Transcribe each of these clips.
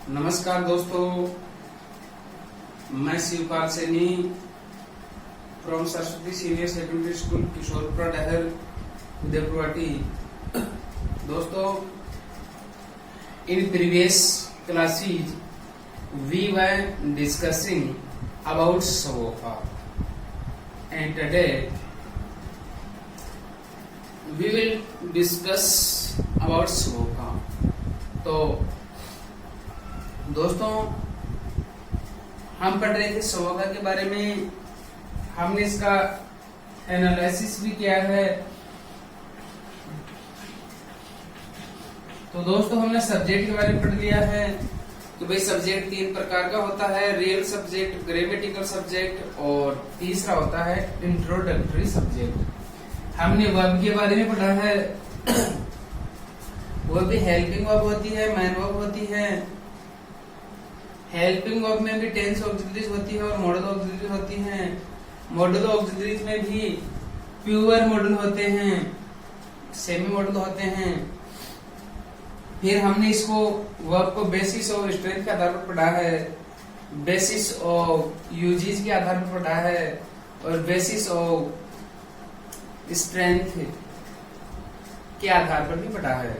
नमस्कार दोस्तों, मैं Shivpal Saini from Saraswati senior secondary school Kishorpura Dahar Udaipurwati. दोस्तों, in previous classes we were discussing about SWOCA and today we will discuss about SWOCA। तो दोस्तों, हम पढ़ रहे थे SWOCA के बारे में। हमने इसका एनालिसिस भी किया है। तो दोस्तों, हमने सब्जेक्ट के बारे में पढ़ लिया है कि भाई सब्जेक्ट 3 प्रकार का होता है, रियल सब्जेक्ट, ग्रामेटिकल सब्जेक्ट और तीसरा होता है इंट्रोडक्टरी सब्जेक्ट। हमने वर्ब के बारे में पढ़ा है। वर्ब भी हेल्पिंग वर्ब होती है, मैन वर्ब होती है। हेल्पिंग वर्ब में भी टेंस ऑक्सिलरीज होती है और मॉडल ऑक्सिलरीज होती हैं। मॉडल ऑक्सिलरीज में भी प्योर मॉडल होते हैं, सेमी मॉडल होते हैं। फिर हमने इसको वर्ब को बेसिस और स्ट्रेंथ के आधार पर पढ़ा है, बेसिस और यूजेस के आधार पर पढ़ा है और बेसिस और स्ट्रेंथ के आधार पर भी पढ़ा है।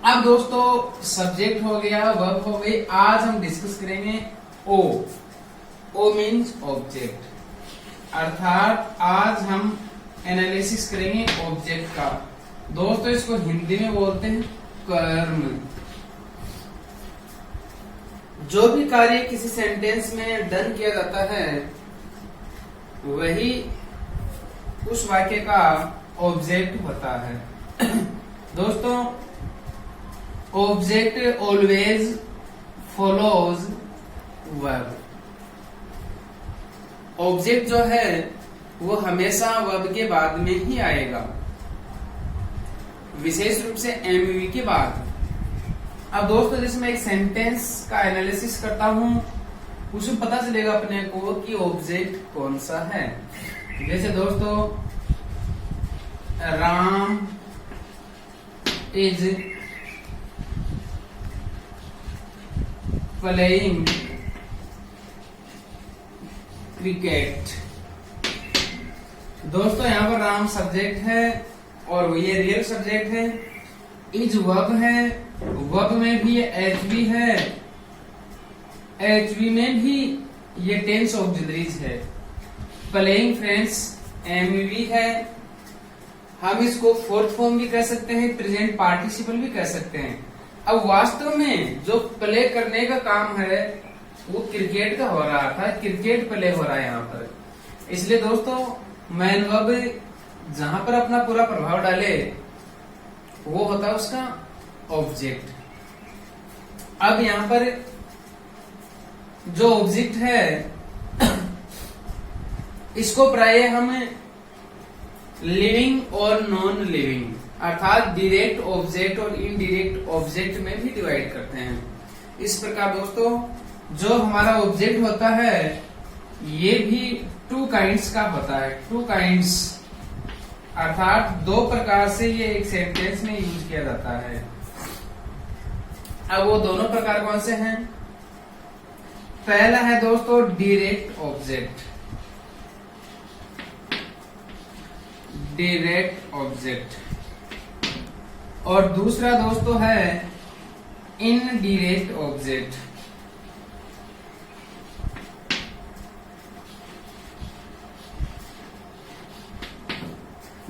अब दोस्तों, सब्जेक्ट हो गया, वर्ब हो गई। आज हम डिस्कस करेंगे ओ मीन्स ऑब्जेक्ट, अर्थात आज हम एनालिसिस करेंगे ऑब्जेक्ट का। दोस्तों, इसको हिंदी में बोलते हैं कर्म। जो भी कार्य किसी सेंटेंस में डन किया जाता है वही उस वाक्य का ऑब्जेक्ट होता है। दोस्तों, object always follows verb. Object जो है वो हमेशा वर्ब के बाद में ही आएगा, विशेष रूप से एमवी के बाद। अब दोस्तों, जैसे मैं एक सेंटेंस का एनालिसिस करता हूं, उसमें पता चलेगा अपने को कि ऑब्जेक्ट कौन सा है। जैसे दोस्तों, राम इज प्लेइंग क्रिकेट। दोस्तों, यहाँ पर राम सब्जेक्ट है और ये रियल सब्जेक्ट है। इज वर्ब है, वर्ब में भी ये एचवी है, एचवी में भी ये टेंस ऑक्सिलरीज है। प्लेइंग फ्रेंड्स एमवी है। हम इसको फोर्थ फॉर्म भी कह सकते हैं, प्रेजेंट पार्टिसिपल भी कह सकते हैं। अब वास्तव में जो प्ले करने का काम है वो क्रिकेट का हो रहा था, क्रिकेट प्ले हो रहा है यहाँ पर। इसलिए दोस्तों, मैन वर्ब जहां पर अपना पूरा प्रभाव डाले वो होता है उसका ऑब्जेक्ट। अब यहां पर जो ऑब्जेक्ट है इसको प्राय हम लिविंग और नॉन लिविंग, अर्थात डायरेक्ट ऑब्जेक्ट और इनडायरेक्ट ऑब्जेक्ट में भी डिवाइड करते हैं। इस प्रकार दोस्तों, जो हमारा ऑब्जेक्ट होता है ये भी 2 काइंड्स का होता है। 2 काइंड्स अर्थात 2 प्रकार से ये एक सेंटेंस में यूज किया जाता है। अब वो दोनों प्रकार कौन से हैं? पहला है दोस्तों डायरेक्ट ऑब्जेक्ट, डायरेक्ट ऑब्जेक्ट, और दूसरा दोस्तों है इनडायरेक्ट ऑब्जेक्ट।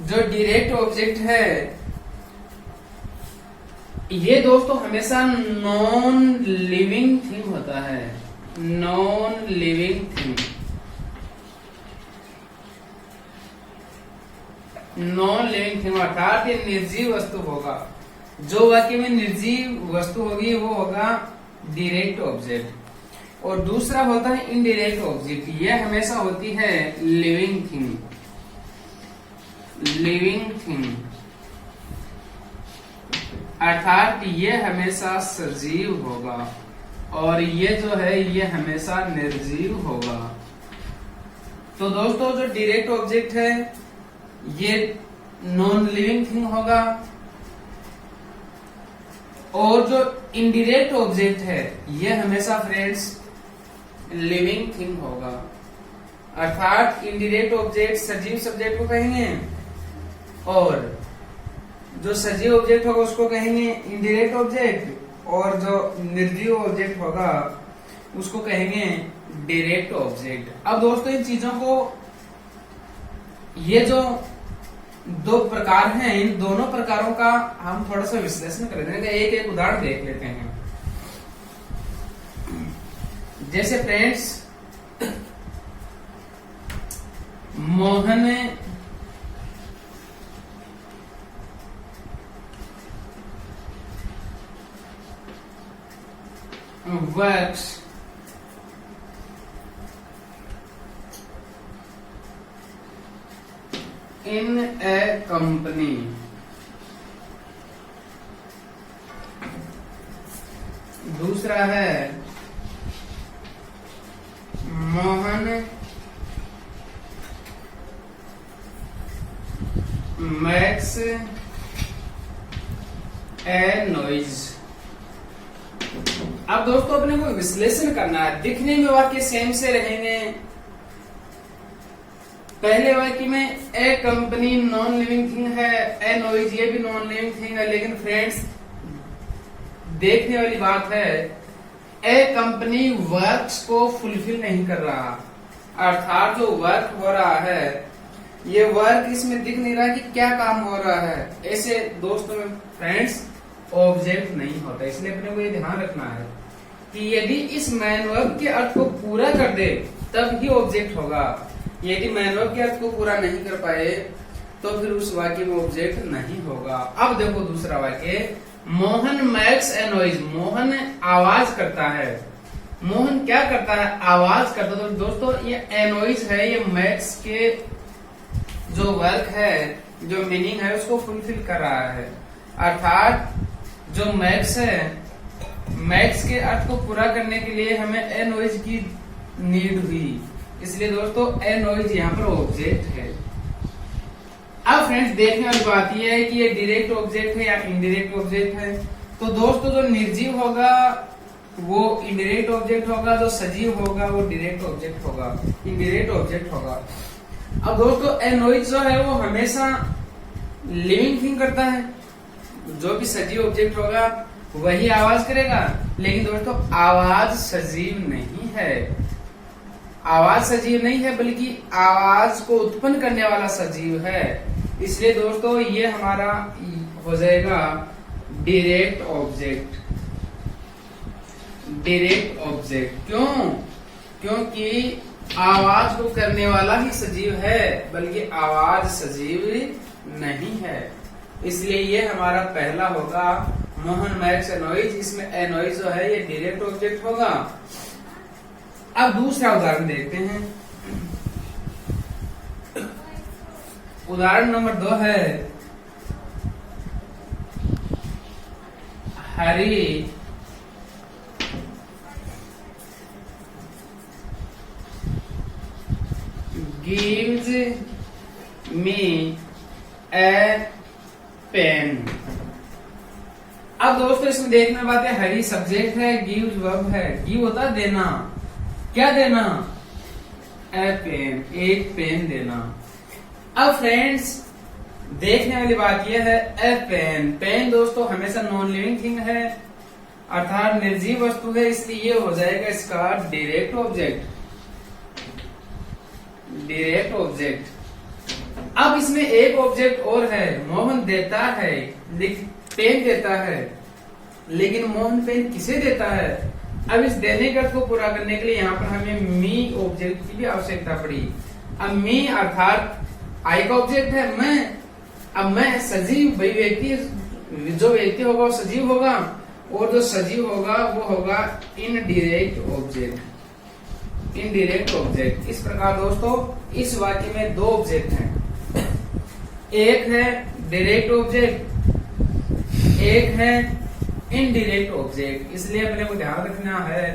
जो डायरेक्ट ऑब्जेक्ट है ये दोस्तों हमेशा नॉन लिविंग थिंग होता है, non living thing. Non living thing अर्थात ये निर्जीव वस्तु होगा। जो वाक्य में निर्जीव वस्तु होगी वो होगा डायरेक्ट ऑब्जेक्ट, और दूसरा होता है इनडायरेक्ट ऑब्जेक्ट। ये हमेशा होती है लिविंग थिंग, लिविंग थिंग अर्थात ये हमेशा सजीव होगा और ये जो है ये हमेशा निर्जीव होगा। तो दोस्तों, जो डायरेक्ट ऑब्जेक्ट है ये नॉन लिविंग थिंग होगा और जो इनडायरेक्ट ऑब्जेक्ट है ये हमेशा फ्रेंड्स लिविंग थिंग होगा। अर्थात इनडायरेक्ट ऑब्जेक्ट सजीव सब्जेक्ट को कहेंगे और जो सजीव ऑब्जेक्ट होगा उसको कहेंगे इनडायरेक्ट ऑब्जेक्ट और जो निर्जीव ऑब्जेक्ट होगा उसको कहेंगे डायरेक्ट ऑब्जेक्ट। अब दोस्तों इन चीजों को, ये जो दो प्रकार हैं, इन दोनों प्रकारों का हम थोड़ा सा विश्लेषण करेंगे। एक एक उदाहरण देख लेते हैं। जैसे friends, Mohan works in A company. दूसरा है मोहन मैक्स ए नॉइज। अब दोस्तों अपने को विश्लेषण करना है। दिखने में वाक्य सेम से रहेंगे। पहले वाक्य में ए कंपनी नॉन लिविंग थिंग है, ए नॉइज ये भी नॉन लिविंग थिंग है, लेकिन फ्रेंड्स देखने वाली बात है ए कंपनी वर्क्स को फुलफिल नहीं कर रहा। अर्थात जो वर्क हो रहा है ये वर्क इसमें दिख नहीं रहा कि क्या काम हो रहा है। ऐसे दोस्तों में फ्रेंड्स ऑब्जेक्ट नहीं होता। इसलिए अपने को ये ध्यान रखना है कि यदि इस मैन वर्ब के अर्थ को पूरा कर दे तब ही ऑब्जेक्ट होगा। यदि मैन वर्ब के अर्थ को पूरा नहीं कर पाए तो फिर उस वाक्य में ऑब्जेक्ट नहीं होगा। अब देखो दूसरा वाक्य, मोहन मैक्स ए नॉइज। मोहन आवाज करता है। मोहन क्या करता है? आवाज करता है। तो दोस्तों ये ए नॉइज है, ये मैक्स के जो वर्क है, जो मीनिंग है उसको फुलफिल कर रहा है। अर्थात जो मैक्स है, मैक्स के अर्थ को पूरा करने के लिए हमें ए नॉइज की नीड हुई। इसलिए दोस्तों ए नॉइज यहाँ पर ऑब्जेक्ट है। अब फ्रेंड्स देखने वाली बात यह है कि ये डायरेक्ट ऑब्जेक्ट है या इनडायरेक्ट ऑब्जेक्ट है। तो दोस्तों जो निर्जीव होगा वो इनडायरेक्ट ऑब्जेक्ट होगा, जो सजीव होगा वो डायरेक्ट ऑब्जेक्ट होगा, इनडायरेक्ट ऑब्जेक्ट होगा। अब दोस्तों ए नॉइज जो है वो हमेशा लिविंग थिंग करता है। जो भी सजीव ऑब्जेक्ट होगा वही आवाज करेगा, लेकिन दोस्तों आवाज सजीव नहीं है। आवाज सजीव नहीं है बल्कि आवाज को उत्पन्न करने वाला सजीव है। इसलिए दोस्तों ये हमारा हो जाएगा डायरेक्ट ऑब्जेक्ट। डायरेक्ट ऑब्जेक्ट क्यों? क्योंकि आवाज को करने वाला ही सजीव है बल्कि आवाज सजीव नहीं है। इसलिए ये हमारा पहला होगा मोहन मैक्स ए नॉइज। इसमें ए नॉइज जो है ये डायरेक्ट ऑब्जेक्ट होगा। अब दूसरा उदाहरण देखते हैं। उदाहरण नंबर 2 है, हरी gives me a pen। अब दोस्तों इसमें देखना बात है, हरी सब्जेक्ट है, गिव्स वर्ब है। गिव होता है देना। क्या देना? ए पेन, एक पेन देना। अब फ्रेंड्स देखने वाली बात यह है, ए पेन। पेन दोस्तों हमेशा नॉन लिविंग थिंग है, अर्थात निर्जीव वस्तु है, इसलिए ये हो जाएगा इसका डायरेक्ट ऑब्जेक्ट। Direct object. अब इसमें एक ऑब्जेक्ट और है, मोहन देता है, पेन देता है, लेकिन मोहन पेन किसे देता है? अब इस देने का को पूरा करने के लिए यहाँ पर हमें मी ऑब्जेक्ट की भी आवश्यकता पड़ी। अब मी अर्थात आई का ऑब्जेक्ट है मैं। अब मैं सजीव भाई व्यक्ति, जो व्यक्ति होगा वो सजीव होगा और जो सजीव होगा वो होगा इनडायरेक्ट ऑब्जेक्ट। Indirect object. इस प्रकार दोस्तों इस वाक्य में 2 ऑब्जेक्ट हैं। एक है डायरेक्ट ऑब्जेक्ट, एक है इनडायरेक्ट ऑब्जेक्ट। इसलिए अपने को ध्यान रखना है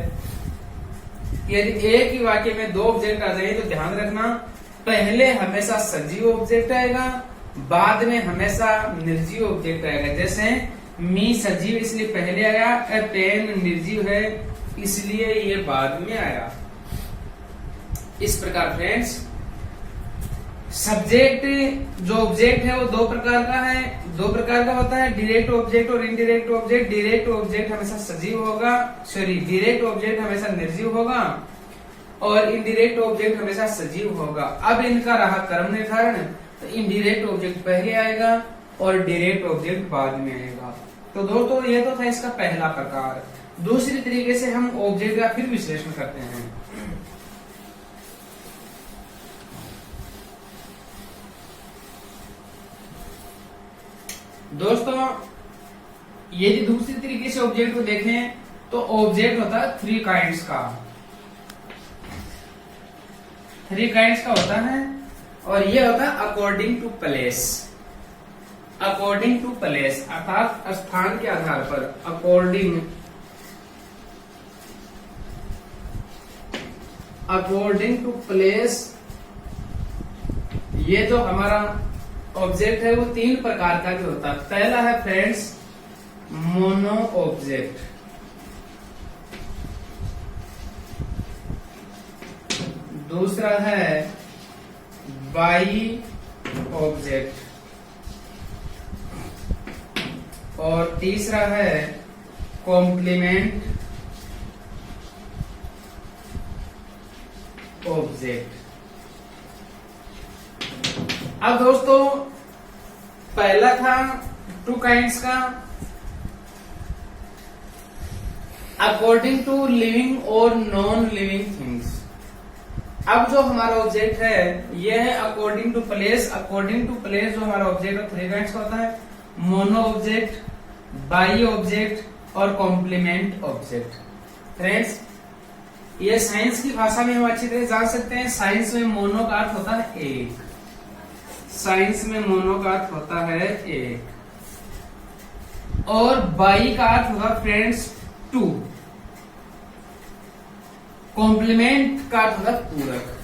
कि यदि एक ही वाक्य में 2 ऑब्जेक्ट आ जाए तो ध्यान रखना पहले हमेशा सजीव ऑब्जेक्ट आएगा, बाद में हमेशा निर्जीव ऑब्जेक्ट आएगा। जैसे मी सजीव इसलिए पहले आया, ए पेन निर्जीव है इसलिए ये बाद में आया। इस प्रकार फ्रेंड्स सब्जेक्ट जो ऑब्जेक्ट है वो दो प्रकार का है, दो प्रकार का होता है, डायरेक्ट ऑब्जेक्ट और इनडायरेक्ट ऑब्जेक्ट। डायरेक्ट ऑब्जेक्ट हमेशा सजीव होगा, सॉरी डायरेक्ट ऑब्जेक्ट हमेशा निर्जीव होगा और इनडायरेक्ट ऑब्जेक्ट हमेशा सजीव होगा। अब इनका रहा क्रम निर्धारण, तो इनडायरेक्ट ऑब्जेक्ट पहले आएगा और डायरेक्ट ऑब्जेक्ट बाद में आएगा। तो दोस्तों ये तो था इसका पहला प्रकार। दूसरी तरीके से हम ऑब्जेक्ट का फिर विश्लेषण करते हैं। दोस्तों यदि दूसरी तरीके से ऑब्जेक्ट को देखें तो ऑब्जेक्ट होता है थ्री काइंड्स का, थ्री काइंड्स का होता है और ये होता है according to place. According to place अर्थात स्थान के आधार पर, अकॉर्डिंग टू प्लेस। ये जो हमारा ऑब्जेक्ट है वो तीन प्रकार का भी होता है। पहला है फ्रेंड्स मोनो ऑब्जेक्ट, दूसरा है बाई ऑब्जेक्ट और तीसरा है कॉम्प्लीमेंट ऑब्जेक्ट। अब दोस्तों पहला था टू काइंड्स का अकॉर्डिंग टू लिविंग और नॉन लिविंग थिंग्स। अब जो हमारा ऑब्जेक्ट है ये है according to place. According to place जो हमारा ऑब्जेक्ट है थ्री काइंड्स का होता है, मोनो ऑब्जेक्ट, बाई ऑब्जेक्ट और कॉम्प्लीमेंट ऑब्जेक्ट। फ्रेंड्स ये साइंस की भाषा में हम अच्छी तरह जान सकते हैं। साइंस में मोनो का अर्थ होता है एक, साइंस में मोनो का अर्थ होता है एक और बाई का अर्थ होगा फ्रेंड्स टू, कॉम्प्लीमेंट का अर्थ होगा पूरक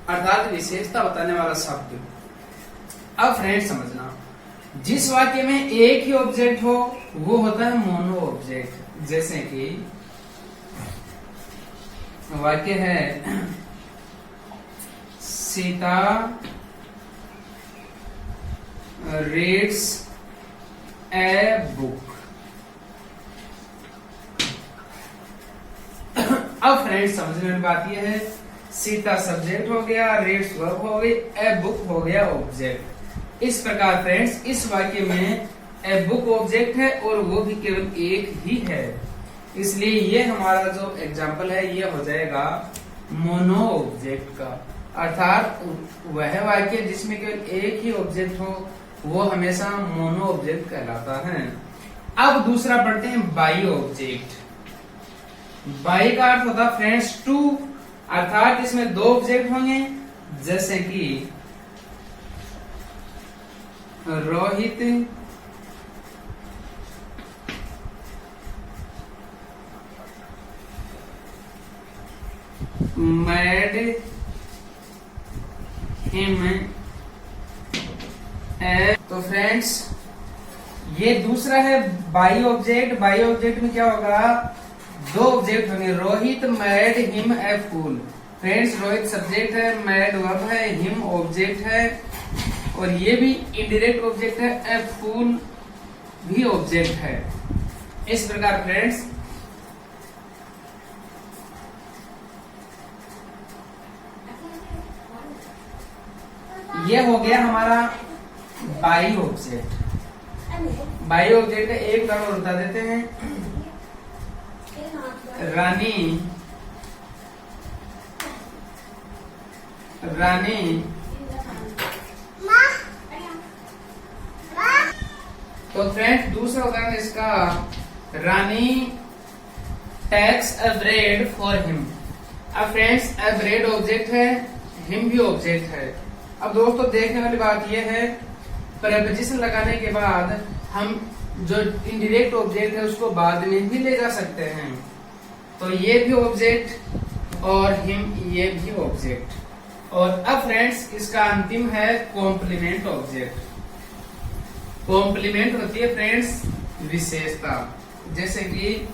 अर्थात विशेषता बताने वाला शब्द। अब फ्रेंड्स समझना, जिस वाक्य में एक ही ऑब्जेक्ट हो वो होता है मोनो ऑब्जेक्ट। जैसे कि वाक्य है सीता रीड्स ए बुक। अब फ्रेंड्स समझने वाली बात यह है, सीता सब्जेक्ट हो गया, रीड्स वर्ब हो गई, ए बुक हो गया ऑब्जेक्ट। इस प्रकार फ्रेंड्स इस वाक्य में ए बुक ऑब्जेक्ट है और वो भी केवल एक ही है, इसलिए ये हमारा जो एग्जाम्पल है ये हो जाएगा मोनो ऑब्जेक्ट का। अर्थात वह वाक्य जिसमें केवल एक ही ऑब्जेक्ट हो वो हमेशा मोनो ऑब्जेक्ट कहलाता है। अब दूसरा पढ़ते हैं बाई ऑब्जेक्ट। बाई का अर्थ होता है फ्रेंड्स टू, अर्थात इसमें दो ऑब्जेक्ट होंगे जैसे कि रोहित मैड हिम ए। तो फ्रेंड्स ये दूसरा है बाई ऑब्जेक्ट। बाई ऑब्जेक्ट में क्या होगा, दो ऑब्जेक्ट होंगे, Rohit made him a fool. Friends Rohit subject है, मैड वर्ब है, हिम ऑब्जेक्ट है और ये भी इनडायरेक्ट ऑब्जेक्ट है, ए फूल भी ऑब्जेक्ट है। इस प्रकार फ्रेंड्स ये हो गया हमारा बाई ऑब्जेक्ट। बाई ऑब्जेक्ट का एक उदाहरण और बता देते हैं। रानी तो फ्रेंड्स दूसरा उदाहरण इसका, Rani takes a bread for him. अब फ्रेंड्स अ ब्रेड ऑब्जेक्ट है, हिम भी ऑब्जेक्ट है। अब दोस्तों देखने वाली बात यह है, प्रीपोजिशन लगाने के बाद हम जो इनडायरेक्ट ऑब्जेक्ट है उसको बाद में भी ले जा सकते हैं। तो ये भी ऑब्जेक्ट और हिम ये भी ऑब्जेक्ट। और अब फ्रेंड्स इसका अंतिम है कॉम्प्लीमेंट ऑब्जेक्ट। कॉम्प्लीमेंट होती है फ्रेंड्स विशेषता, जैसे कि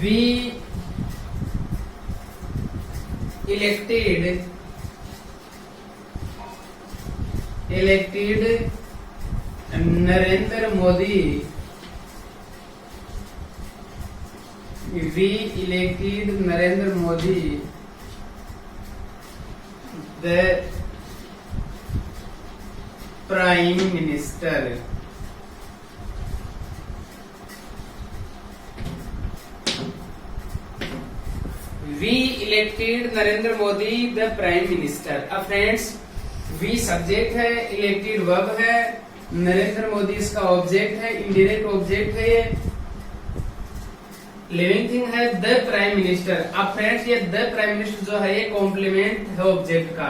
we elected Narendra Modi, we elected Narendra Modi the prime minister. We elected Narendra Modi the prime minister. अब फ्रेंड्स वी सब्जेक्ट है, इलेक्टेड वर्ब है, नरेंद्र मोदी इसका ऑब्जेक्ट है, इनडायरेक्ट ऑब्जेक्ट है, ये लिविंग थिंग है, द प्राइम मिनिस्टर। अब फ्रेंड्स ये द प्राइम मिनिस्टर जो है ये कॉम्प्लीमेंट है ऑब्जेक्ट का,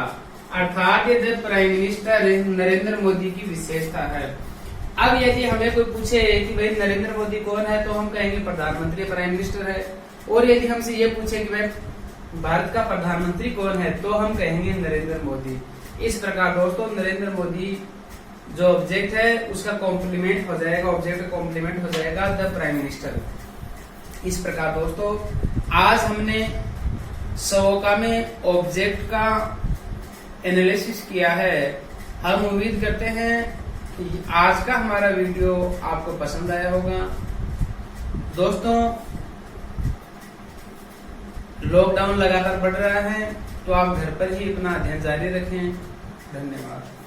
अर्थात ये the prime minister Narendra Modi की विशेषता है। अब यदि हमें कोई पूछे कि भाई नरेंद्र मोदी कौन है, तो हम कहेंगे प्रधानमंत्री प्राइम मिनिस्टर है। और यदि हमसे ये पूछे कि भाई भारत का प्रधानमंत्री कौन है, तो हम कहेंगे नरेंद्र मोदी। इस प्रकार दोस्तों नरेंद्र मोदी जो ऑब्जेक्ट है उसका कॉम्प्लीमेंट हो जाएगा, ऑब्जेक्ट का कॉम्प्लीमेंट हो जाएगा द प्राइम मिनिस्टर। इस प्रकार दोस्तों आज हमने SWOCA में ऑब्जेक्ट का एनालिसिस किया है। हम उम्मीद करते हैं कि आज का हमारा वीडियो आपको पसंद आया होगा। दोस्तों लॉकडाउन लगातार बढ़ रहा है, तो आप घर पर ही अपना अध्ययन जारी रखें। धन्यवाद।